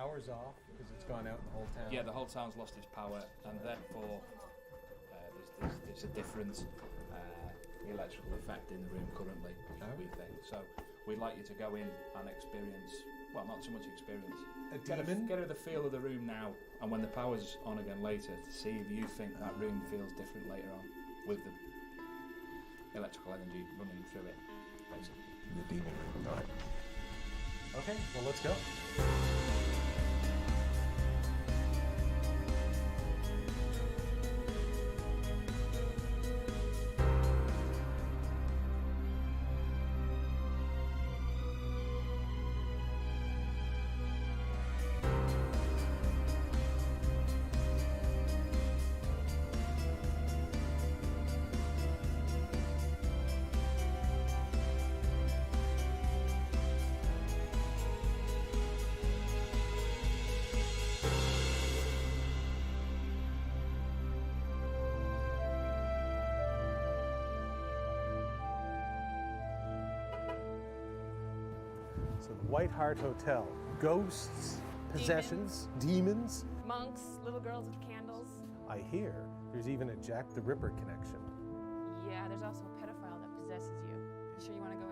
power's off because it's gone out in the whole town? Yeah, the whole town's lost its power, and therefore there's a different electrical effect in the room currently, we think. So we'd like you to go in and experience, well, not so much experience, get the feel of the room now, and when the power's on again later, to see if you think that room feels different later on with the electrical energy running through it, basically. The demon room, all right. Okay, well, let's go. So the White Hart Hotel. Ghosts, possessions, demons. Monks, little girls with candles. I hear there's even a Jack the Ripper connection. Yeah, there's also a pedophile that possesses you. You sure you want to go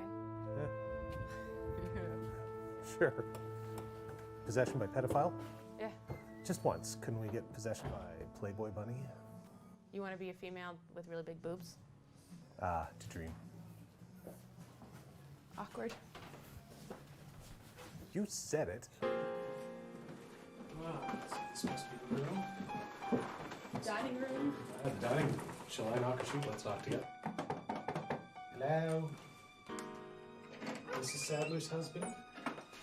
in? Sure. Possession by pedophile? Yeah. Just once. Couldn't we get possession by Playboy Bunny? You want to be a female with really big boobs? Ah, to dream. Awkward. You said it. Wow, this must be the room. Dining room. The dining room. Shall I knock or shoot? Let's knock together. Hello? Mrs. Sadler's husband?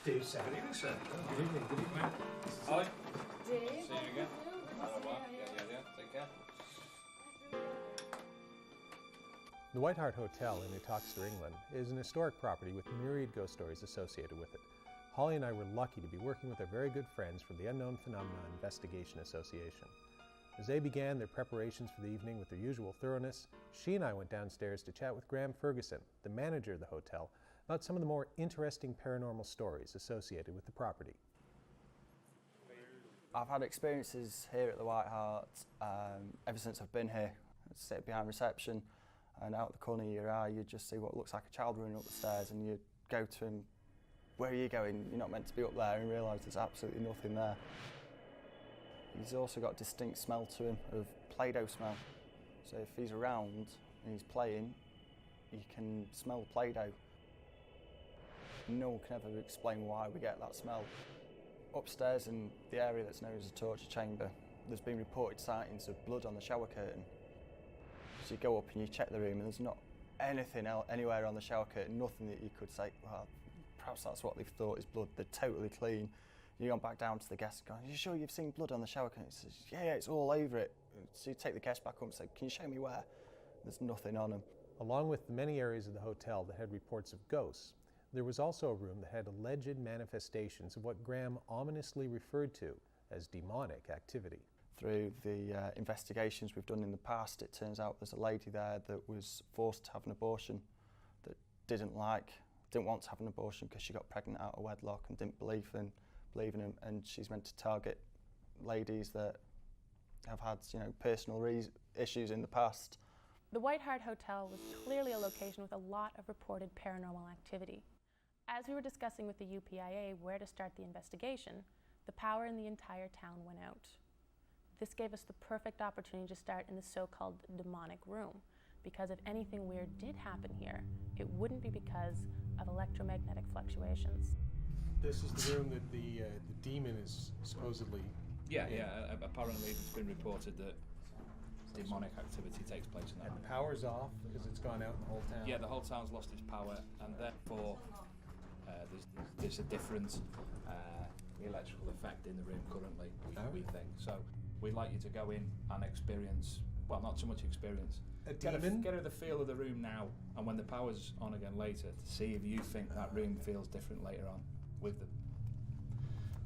Dave Sadler. Good evening, sir. Good evening, good evening. Holly, Dave. see you again. Yeah. Take care. The White Hart Hotel in Uttoxeter, England, is an historic property with myriad ghost stories associated with it. Holly and I were lucky to be working with our very good friends from the Unknown Phenomena Investigation Association. As they began their preparations for the evening with their usual thoroughness, she and I went downstairs to chat with Graham Ferguson, the manager of the hotel, about some of the more interesting paranormal stories associated with the property. I've had experiences here at the White Hart ever since I've been here. I sit behind reception, and out the corner of your eye you just see what looks like a child running up the stairs, and you go to him. Where are you going? You're not meant to be up there, and realise there's absolutely nothing there. He's also got a distinct smell to him, of Play-Doh smell. So if he's around and he's playing, you can smell the Play-Doh. No one can ever explain why we get that smell. Upstairs in the area that's known as the torture chamber, there's been reported sightings of blood on the shower curtain. So you go up and you check the room, and there's not anything anywhere on the shower curtain, nothing that you could say, well, perhaps that's what they've thought is blood. They're totally clean. You go back down to the guest and go, are you sure you've seen blood on the shower curtain? He says, yeah, it's all over it. So you take the guest back up and say, can you show me where? There's nothing on them. Along with the many areas of the hotel that had reports of ghosts, there was also a room that had alleged manifestations of what Graham ominously referred to as demonic activity. Through the investigations we've done in the past, it turns out there's a lady there that was forced to have an abortion, that didn't want to have an abortion because she got pregnant out of wedlock and didn't believe in him, and she's meant to target ladies that have had, personal issues in the past. The White Hart Hotel was clearly a location with a lot of reported paranormal activity. As we were discussing with the UPIA where to start the investigation, the power in the entire town went out. This gave us the perfect opportunity to start in the so-called demonic room, because if anything weird did happen here, it wouldn't be because of electromagnetic fluctuations. This is the room that the demon is supposedly... Yeah, apparently it's been reported that demonic activity takes place in that And room. the power's off because it's gone out in the whole town? Yeah, the whole town's lost its power, and therefore there's a different electrical effect in the room currently, we think. So we'd like you to go in and experience, well, not so much experience, get the feel of the room now, and when the power's on again later, to see if you think that room feels different later on with the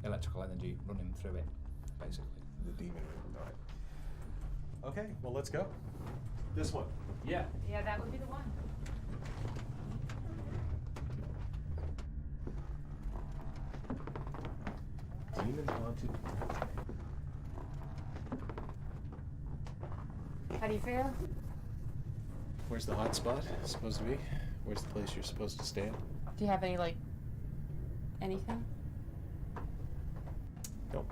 electrical energy running through it, basically. The demon room, all right. Okay, well, let's go. This one. Yeah. Yeah, that would be the one. demons haunted. How do you feel? Where's the hot spot supposed to be? Where's the place you're supposed to stand? Do you have any, like, anything? Nope.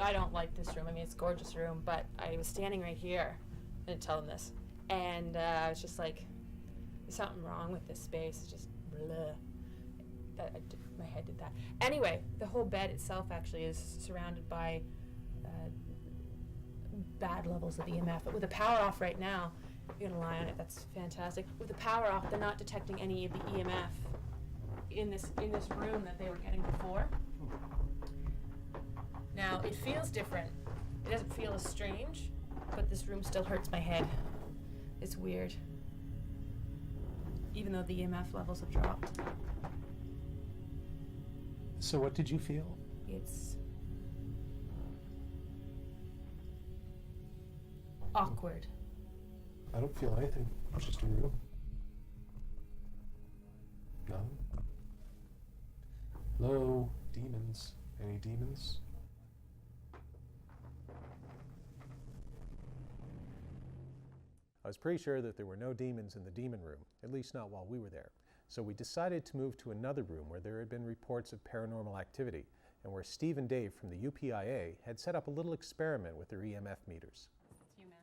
I don't like this room. I mean, it's a gorgeous room, but I was standing right here. I didn't tell them this. And I was just like, there's something wrong with this space. It's just blah. My head did that. Anyway, the whole bed itself actually is surrounded by bad levels of EMF. But with the power off right now, you're gonna lie on it, that's fantastic. With the power off, they're not detecting any of the EMF in this room that they were getting before. Now, it feels different. It doesn't feel as strange, but this room still hurts my head. It's weird. Even though the EMF levels have dropped. So what did you feel? It's awkward. I don't feel anything. It's just a room. No. Hello, demons. Any demons? I was pretty sure that there were no demons in the demon room, at least not while we were there. So we decided to move to another room where there had been reports of paranormal activity and where Steve and Dave from the UPIA had set up a little experiment with their EMF meters. It's you, man.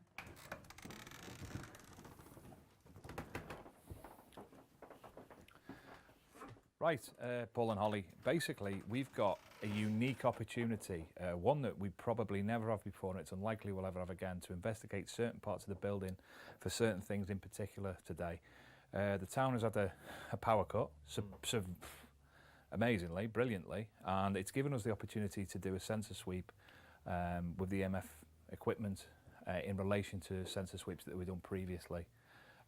Right, Paul and Holly, basically we've got a unique opportunity, one that we probably never have before, and it's unlikely we'll ever have again, to investigate certain parts of the building for certain things in particular today. The town has had a power cut, amazingly, brilliantly, and it's given us the opportunity to do a sensor sweep with the EMF equipment in relation to sensor sweeps that we've done previously.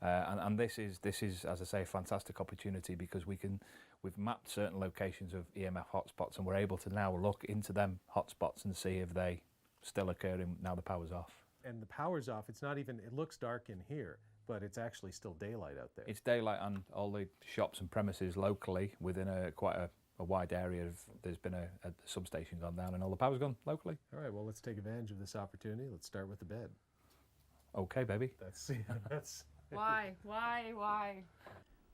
And this is, as I say, a fantastic opportunity because we've mapped certain locations of EMF hotspots, and we're able to now look into them hotspots and see if they still occurring now the power's off. And the power's off. It's not even, it looks dark in here, but it's actually still daylight out there. It's daylight, and all the shops and premises locally within quite a wide area there's been a substation gone down and all the power's gone locally. All right, well, let's take advantage of this opportunity. Let's start with the bed. Okay, baby. That's Why?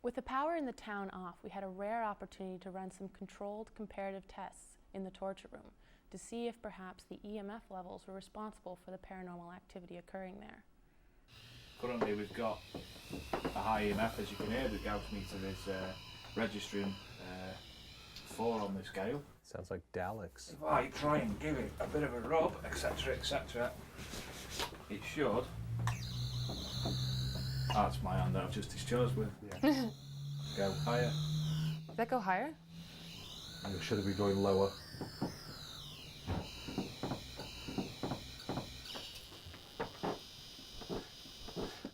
With the power in the town off, we had a rare opportunity to run some controlled comparative tests in the torture room to see if perhaps the EMF levels were responsible for the paranormal activity occurring there. Currently we've got a high EMF, as you can hear. The Gauss meter is registering 4 on the scale. sounds like Daleks. If I try and give it a bit of a rub, etc., etc., it should. That's my hand that I've just discharged with. Yeah. Go higher. Does that go higher? And it should be going lower.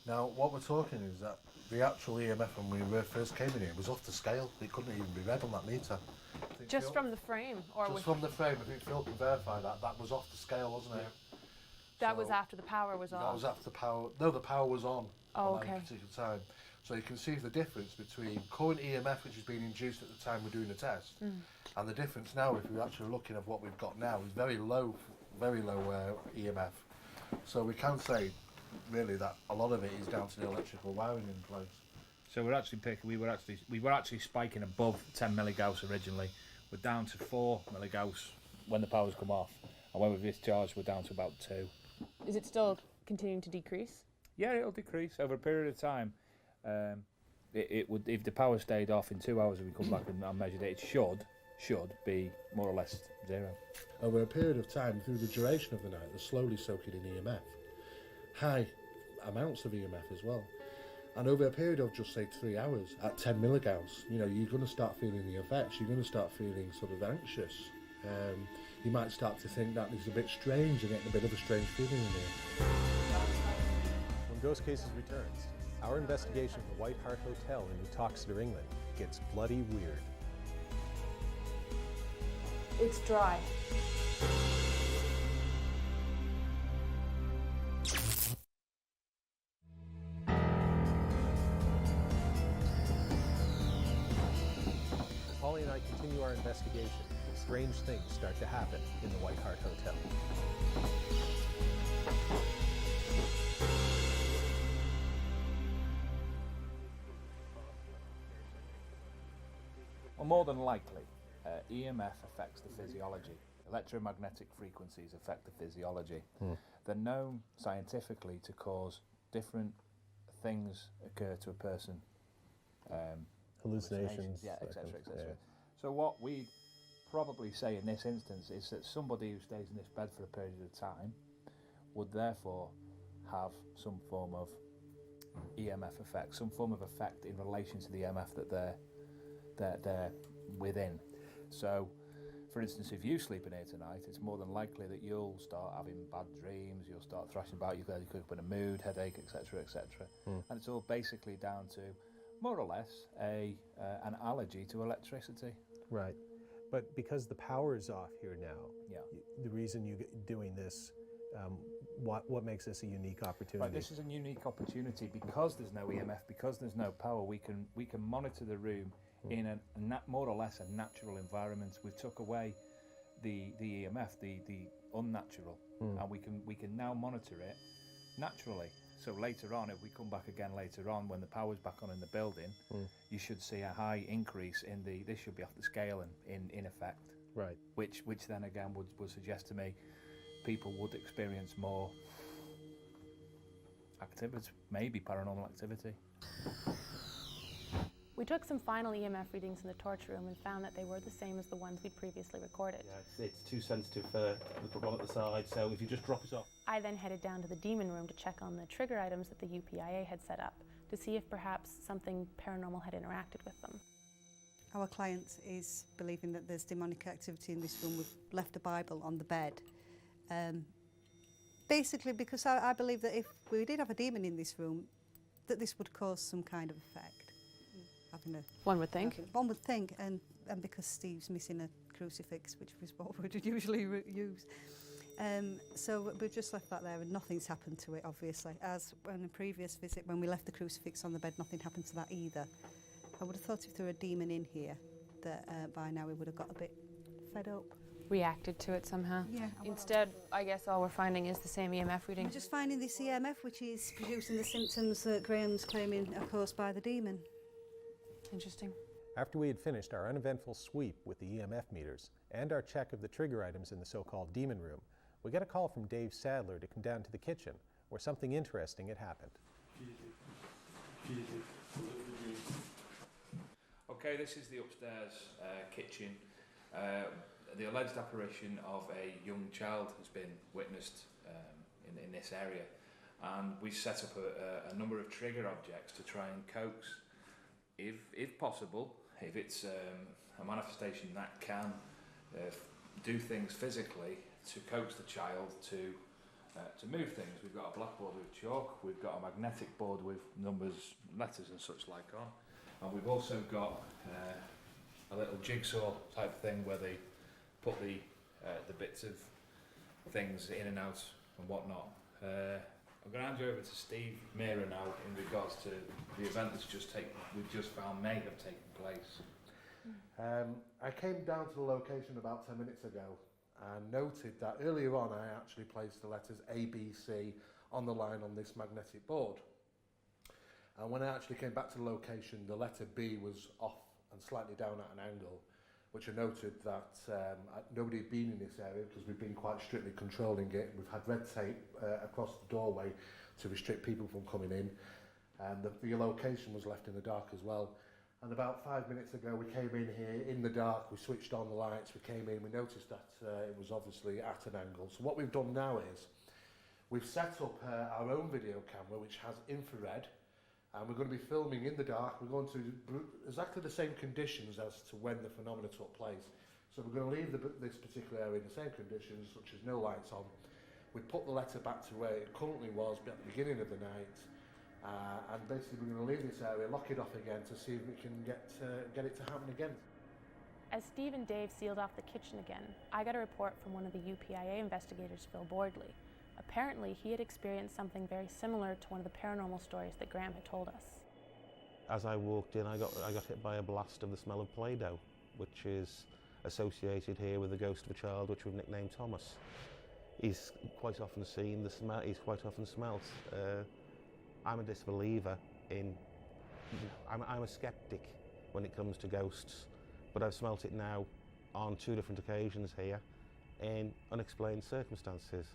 Now, what we're talking is that the actual EMF when we first came in here was off the scale. It couldn't even be read on that meter. Just from the frame, or Just from the frame. I think Phil can verify that. That was off the scale, wasn't it? that was after the power was That off? was after the power. No, the power was on. Oh, at that okay. particular time. So you can see the difference between current EMF, which is being induced at the time we're doing the test, and the difference now, if we're actually looking at what we've got now, is very low EMF. So we can say, really, that a lot of it is down to the electrical wiring in place. So we were actually spiking above 10 milligauss originally. We're down to 4 milligauss when the power's come off, and when we've discharged, we're down to about 2. Is it still continuing to decrease? Yeah, it'll decrease over a period of time. It would, if the power stayed off in 2 hours and we come back and measured it, it should be more or less 0. Over a period of time, through the duration of the night, they're slowly soaking in EMF. High amounts of EMF as well. And over a period of just say 3 hours, at 10 milligauss, you know, you're going to start feeling the effects. You're going to start feeling sort of anxious. You might start to think that it's a bit strange and getting a bit of a strange feeling in here. When Ghost Cases returns, our investigation of the White Hart Hotel in New Toxeter, England gets bloody weird. It's dry. continue our investigation, strange things start to happen in the White Hart Hotel. Well, more than likely, EMF affects the physiology. Electromagnetic frequencies affect the physiology. They're known scientifically to cause different things occur to a person. Hallucinations, yeah, etc., etc. yeah. So what we'd probably say in this instance is that somebody who stays in this bed for a period of time would therefore have some form of EMF effect, some form of effect in relation to the EMF that they're within. So, for instance, if you sleep in here tonight, it's more than likely that you'll start having bad dreams, you'll start thrashing about, you could be in a mood, headache, etc., etc. And it's all basically down to, more or less, an allergy to electricity. Right. But because the power is off here now, Yeah. the reason you're doing this, what makes this a unique opportunity? Right, this is a unique opportunity because there's no EMF, because there's no power. We can monitor the room in a more or less a natural environment. We took away the EMF, the unnatural, and we can now monitor it naturally. So later on, if we come back again later on, when the power's back on in the building, you should see a high increase in this should be off the scale and in effect. Right. Which then again would suggest to me people would experience more activity, maybe paranormal activity. We took some final EMF readings in the torch room and found that they were the same as the ones we'd previously recorded. Yeah, it's too sensitive for we put one at the side, so if you just drop it off. I then headed down to the demon room to check on the trigger items that the UPIA had set up to see if perhaps something paranormal had interacted with them. Our client is believing that there's demonic activity in this room. We've left a Bible on the bed. Basically because I believe that if we did have a demon in this room, that this would cause some kind of effect. One would think. One would think, and because Steve's missing a crucifix, which is what we would usually use. So we've just left that there and nothing's happened to it, obviously. As on a previous visit, when we left the crucifix on the bed, nothing happened to that either. I would have thought if there were a demon in here, that by now we would have got a bit fed up. Reacted to it somehow. Yeah. Instead, I guess all we're finding is the same EMF reading. We're just finding this EMF, which is producing the symptoms that Graham's claiming are caused by the demon. Interesting. After we had finished our uneventful sweep with the EMF meters and our check of the trigger items in the so-called demon room, we got a call from Dave Sadler to come down to the kitchen, where something interesting had happened. Okay, this is the upstairs kitchen. The alleged apparition of a young child has been witnessed in this area, and we set up a number of trigger objects to try and coax, if possible, if it's a manifestation that can do things physically, to coax the child to move things. We've got a blackboard with chalk, we've got a magnetic board with numbers, letters and such like on, and we've also got a little jigsaw type thing where they put the bits of things in and out and whatnot. I'm going to hand you over to Steve Meara now in regards to the event that's we've just found may have taken place. I came down to the location about 10 minutes ago and noted that earlier on I actually placed the letters A, B, C on the line on this magnetic board. And when I actually came back to the location, the letter B was off and slightly down at an angle, which I noted that nobody had been in this area because we've been quite strictly controlling it. We've had red tape across the doorway to restrict people from coming in, and the location was left in the dark as well. And about 5 minutes ago we came in here in the dark, we switched on the lights, we came in, we noticed that it was obviously at an angle. So what we've done now is we've set up our own video camera which has infrared, and we're going to be filming in the dark. We're going to exactly the same conditions as to when the phenomena took place. So we're going to leave this particular area in the same conditions, such as no lights on. We put the letter back to where it currently was at the beginning of the night, and basically we're going to leave this area, lock it off again to see if we can get it to happen again. As Steve and Dave sealed off the kitchen again, I got a report from one of the UPIA investigators, Phil Bordley. Apparently, he had experienced something very similar to one of the paranormal stories that Graham had told us. As I walked in, I got hit by a blast of the smell of Play-Doh. which is associated here with the ghost of a child which we've nicknamed Thomas. He's quite often seen, he's quite often smelt. I'm a disbeliever in, I'm a skeptic when it comes to ghosts, but I've smelt it now on 2 different occasions here in unexplained circumstances.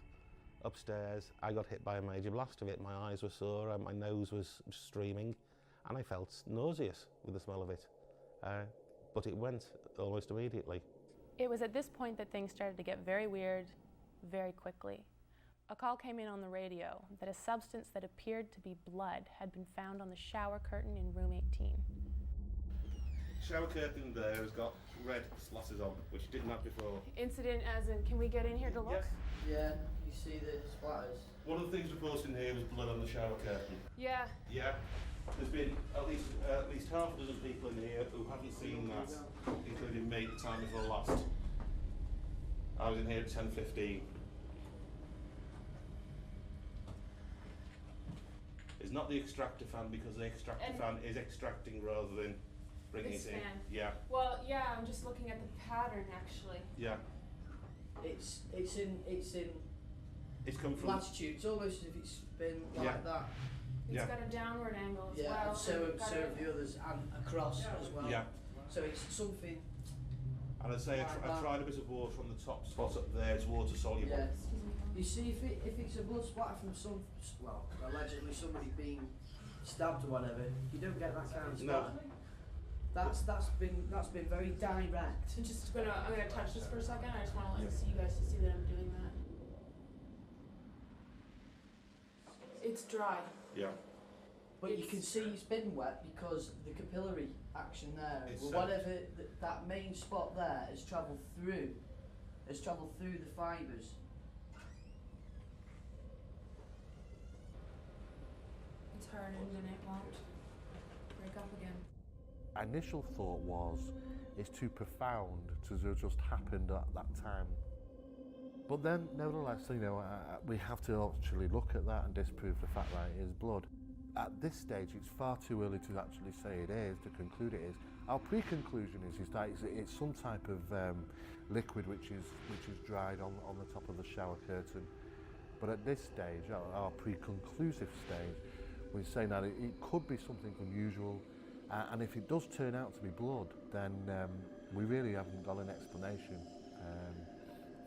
Upstairs, I got hit by a major blast of it. My eyes were sore, my nose was streaming, and I felt nauseous with the smell of it. But it went almost immediately. It was at this point that things started to get very weird very quickly. A call came in on the radio that a substance that appeared to be blood had been found on the shower curtain in room 18. Shower curtain there has got red slashes on, which it didn't have before. Incident as in, can we get in here to look? Yes. Yeah, you see the splatters. One of the things reported in here was blood on the shower curtain. Yeah. Yeah. There's been at least half a dozen people in here who haven't seen that, including me the time before last. I was in here at 10:15. It's not the extractor fan because the extractor fan is extracting rather than bringing it in. Fan. Yeah. Well, yeah, I'm just looking at the pattern actually. Yeah. It's come from latitude. It's almost as if it's been like that. It's got a downward angle as Yeah, well. and so have the others, and across as well. Yeah. So it's something. And I'd say I tried a bit of water on the top spot up there. It's water soluble. Yeah. You see, if it's a blood splatter from allegedly somebody being stabbed or whatever, you don't get that kind of splatter. No. That's been very direct. I'm gonna touch this for a second. I just want to see you guys to see that I'm doing that. It's dry. Yeah. But you can see it's been wet because the capillary action there, It's whatever that main spot there has travelled through the fibres. It's hardened and it won't break up again. Initial thought was, it's too profound to have just happened at that time. But then, nevertheless, we have to actually look at that and disprove the fact that it is blood. At this stage, it's far too early to actually say it is, to conclude it is. Our pre-conclusion is that it's some type of liquid which is dried on the top of the shower curtain. But at this stage, our pre-conclusive stage, we're saying that it could be something unusual, and if it does turn out to be blood, then we really haven't got an explanation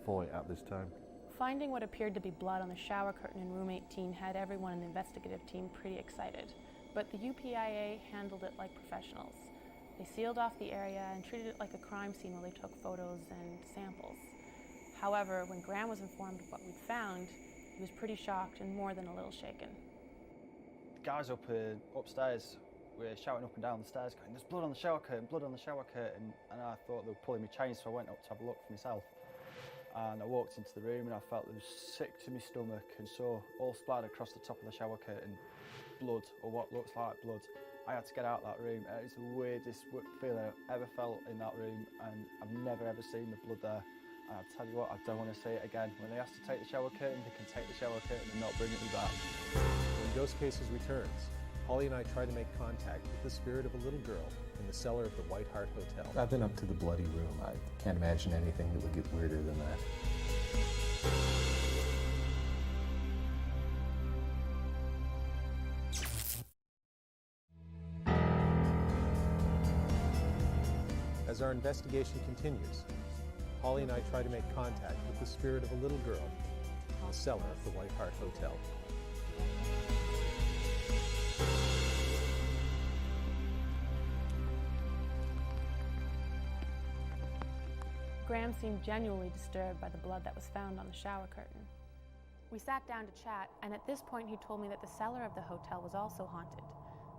for it at this time. Finding what appeared to be blood on the shower curtain in room 18 had everyone in the investigative team pretty excited, but the UPIA handled it like professionals. They sealed off the area and treated it like a crime scene while they took photos and samples. However, when Graham was informed of what we'd found, he was pretty shocked and more than a little shaken. The guys upstairs were shouting up and down the stairs going, "There's blood on the shower curtain, blood on the shower curtain," and I thought they were pulling me chains, so I went up to have a look for myself. And I walked into the room and I felt it was sick to my stomach and saw all splattered across the top of the shower curtain blood, or what looks like blood. I had to get out of that room. It was the weirdest feeling I've ever felt in that room, and I've never ever seen the blood there. And I tell you what, I don't want to see it again. When they ask to take the shower curtain, they can take the shower curtain and not bring it back. When Ghost Cases returns, Holly and I try to make contact with the spirit of a little girl in the cellar of the White Hart Hotel. I've been up to the bloody room. I can't imagine anything that would get weirder than that. As our investigation continues, Holly and I try to make contact with the spirit of a little girl in the cellar of the White Hart Hotel. Graham seemed genuinely disturbed by the blood that was found on the shower curtain. We sat down to chat, and at this point he told me that the cellar of the hotel was also haunted,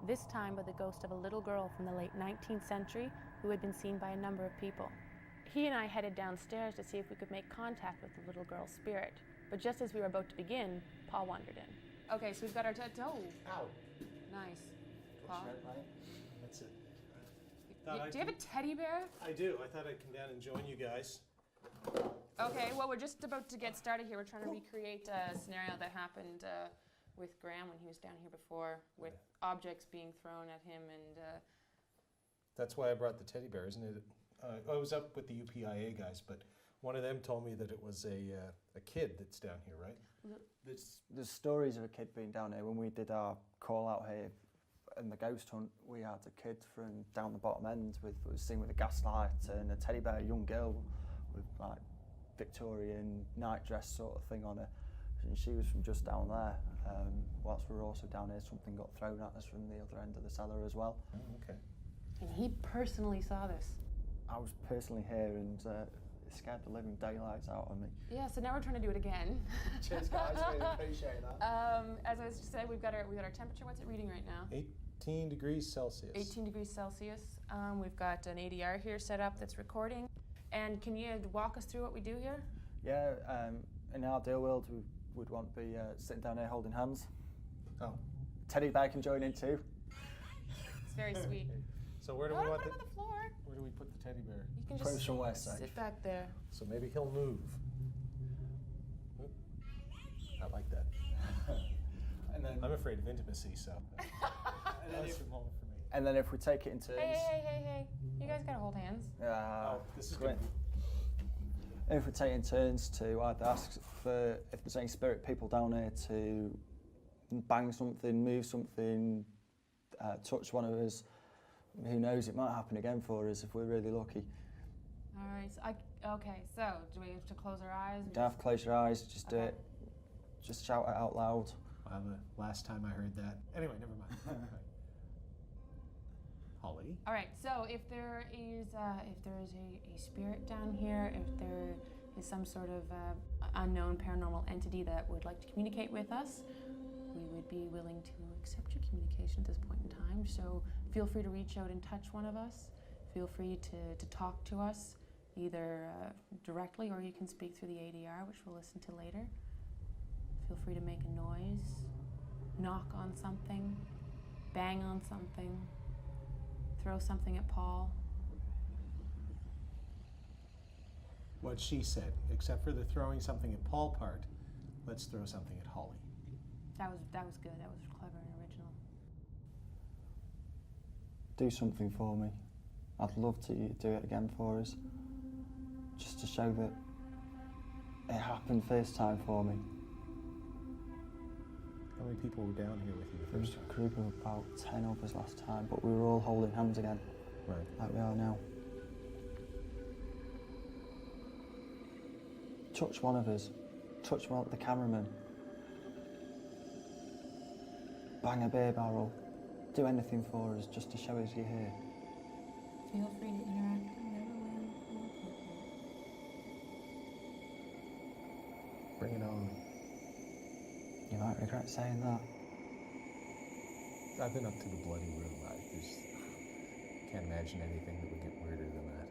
this time by the ghost of a little girl from the late 19th century who had been seen by a number of people. He and I headed downstairs to see if we could make contact with the little girl's spirit, but just as we were about to begin, Paul wandered in. Okay, so we've got our oh. Ow. Nice. Paul? That's it. Do you have a teddy bear? I do. I thought I'd come down and join you guys. Okay, well, we're just about to get started here. We're trying to recreate a scenario that happened with Graham when he was down here before, with objects being thrown at him and... That's why I brought the teddy bear, isn't it? I was up with the UPIA guys, but one of them told me that it was a kid that's down here, right? There's stories of a kid being down here. When we did our call out here in the ghost hunt, we had a kid from down the bottom end was seen with a gaslight and a teddy bear, a young girl with like Victorian night dress sort of thing on her. And she was from just down there. Whilst we were also down here, something got thrown at us from the other end of the cellar as well. Oh, okay. And he personally saw this. I was personally here and it scared the living daylights out of me. Yeah, so now we're trying to do it again. Cheers guys, really appreciate that. As I was just saying, we've got our temperature. What's it reading right now? 18 degrees Celsius. 18 degrees Celsius. We've got an ADR here set up that's recording. And can you walk us through what we do here? Yeah, in our deal world, we would want to be sitting down here holding hands. Oh. Teddy bear can join in too. It's very sweet. So where do we Don't want put him on the floor. Where do we put the teddy bear? You can Put him just somewhere safe. sit back there. So maybe he'll move. Oop. I like that. And then, I'm afraid of intimacy, so that's a moment for me. and then if we take it in turns. Hey. You guys gotta hold hands. This is great. good. If we take in turns to either ask for if there's any spirit people down here to bang something, move something, touch one of us. Who knows, it might happen again for us if we're really lucky. All right. So do we have to close our eyes? Don't have to close your eyes, just do Okay. it. Just shout it out loud. Wow, the last time I heard that. Anyway, never mind. Holly? All right. So if there is a spirit down here, if there is some sort of unknown paranormal entity that would like to communicate with us, we would be willing to accept your communication at this point in time. So feel free to reach out and touch one of us. Feel free to talk to us, either directly or you can speak through the ADR, which we'll listen to later. Feel free to make a noise, knock on something, bang on something, throw something at Paul. What she said, except for the throwing something at Paul part, let's throw something at Holly. That was good. That was clever and original. Do something for me. I'd love to do it again for us. Just to show that it happened first time for me. How many people were down here with you the There was first time? a group of about 10 of us last time, but we were all holding hands again, Right. like we are now. Touch one of us. Touch the cameraman. Bang a beer barrel. Do anything for us just to show us you're here. Feel free to interact whatever way you feel appropriate. Bring it on. You might regret saying that. I've been up to the bloody room. I just can't imagine anything that would get weirder than that.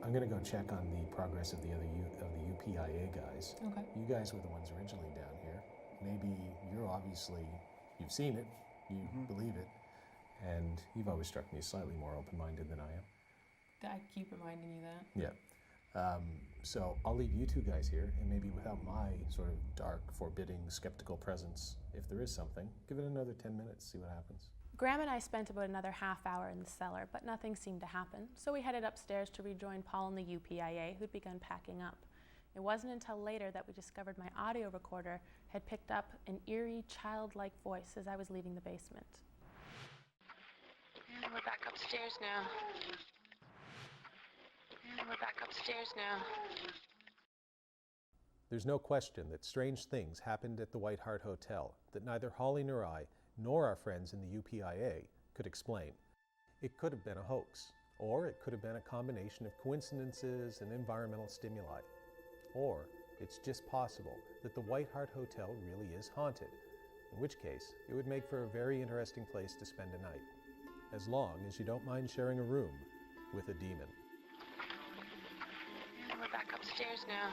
I'm gonna go check on the progress of the UPIA guys. Okay. You guys were the ones originally down here. Maybe you've seen it, you believe it, and you've always struck me as slightly more open-minded than I am. I keep reminding you that. Yeah. So I'll leave you two guys here, and maybe without my sort of dark, forbidding, skeptical presence, if there is something, give it another 10 minutes, see what happens. Graham and I spent about another half hour in the cellar, but nothing seemed to happen, so we headed upstairs to rejoin Paul and the UPIA, who'd begun packing up. It wasn't until later that we discovered my audio recorder had picked up an eerie, childlike voice as I was leaving the basement. And we're back upstairs now. There's no question that strange things happened at the White Hart Hotel that neither Holly nor I, nor our friends in the UPIA, could explain. It could have been a hoax, or it could have been a combination of coincidences and environmental stimuli. Or it's just possible that the White Hart Hotel really is haunted, in which case it would make for a very interesting place to spend a night, as long as you don't mind sharing a room with a demon. And we're back upstairs now.